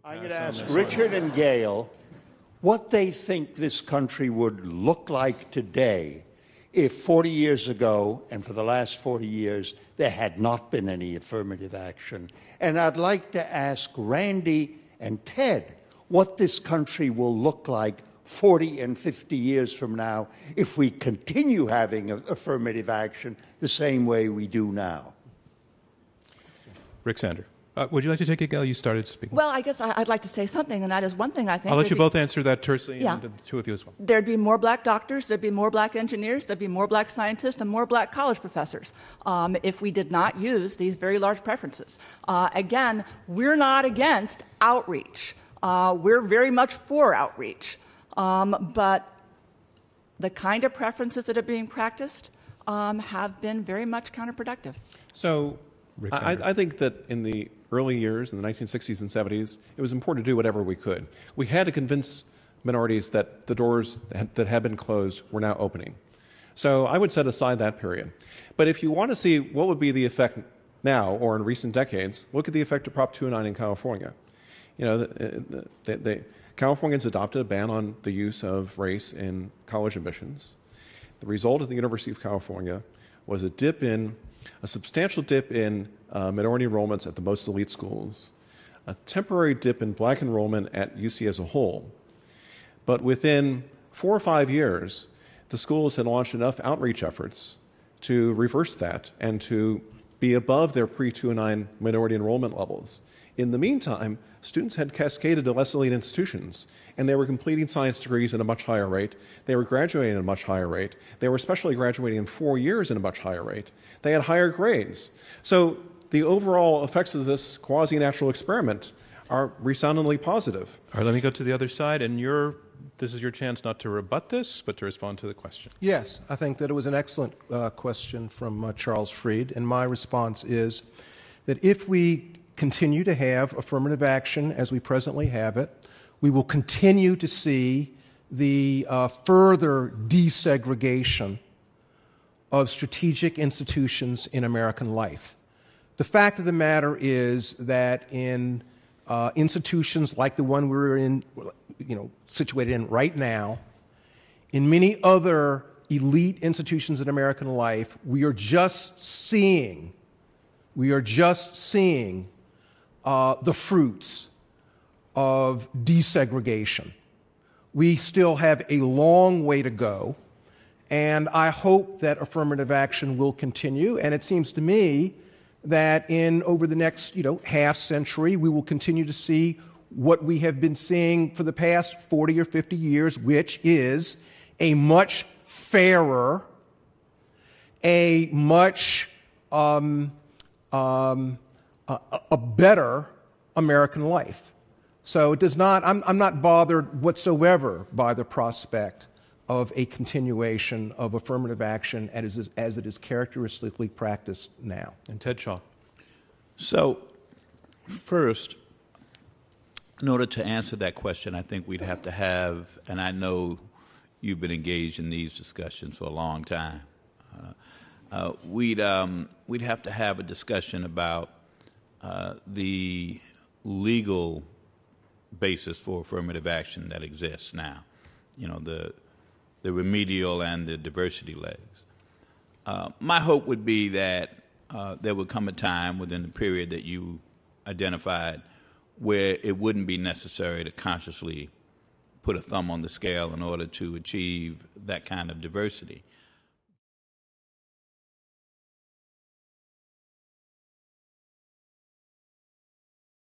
I'm going to ask Richard and Gail what they think this country would look like today if 40 years ago, and for the last 40 years, there had not been any affirmative action. And I'd like to ask Randy and Ted what this country will look like 40 and 50 years from now if we continue having affirmative action the same way we do now. Rick Sander. Would you like to take it, Gail? You started speaking. Well, I guess I'd like to say something, and that is one thing I think... I'll let you both answer that tersely, yeah. and the two of you as well. There'd be more black doctors, there'd be more black engineers, there'd be more black scientists, and more black college professors if we did not use these very large preferences. Again, we're not against outreach. We're very much for outreach. But the kind of preferences that are being practiced have been very much counterproductive. So I think that in the early years, in the 1960s and 70s, it was important to do whatever we could. We had to convince minorities that the doors that had been closed were now opening. So I would set aside that period. But if you want to see what would be the effect now or in recent decades, look at the effect of Prop 209 in California. You know, Californians adopted a ban on the use of race in college admissions. The result at the University of California was a substantial dip in minority enrollments at the most elite schools, a temporary dip in black enrollment at UC as a whole. But within 4 or 5 years, the schools had launched enough outreach efforts to reverse that and to be above their pre-209 minority enrollment levels. In the meantime, students had cascaded to less elite institutions, and they were completing science degrees at a much higher rate. They were graduating at a much higher rate. They were especially graduating in 4 years at a much higher rate. They had higher grades. So the overall effects of this quasi-natural experiment are resoundingly positive. All right, let me go to the other side, and this is your chance not to rebut this, but to respond to the question. Yes, I think that it was an excellent question from Charles Fried, and my response is that if we continue to have affirmative action as we presently have it, we will continue to see the further desegregation of strategic institutions in American life. The fact of the matter is that in institutions like the one we're in, situated in right now, in many other elite institutions in American life, we are just seeing the fruits of desegregation. We still have a long way to go, and I hope that affirmative action will continue. And it seems to me that over the next, half century, we will continue to see what we have been seeing for the past 40 or 50 years, which is a much fairer, a much a better American life. So it does not, I'm not bothered whatsoever by the prospect of a continuation of affirmative action as it is characteristically practiced now. And Ted Shaw. So, first, in order to answer that question, I think we'd have to have, and I know you've been engaged in these discussions for a long time, we'd have to have a discussion about the legal basis for affirmative action that exists now, the remedial and the diversity legs. My hope would be that there would come a time within the period that you identified where it wouldn't be necessary to consciously put a thumb on the scale in order to achieve that kind of diversity.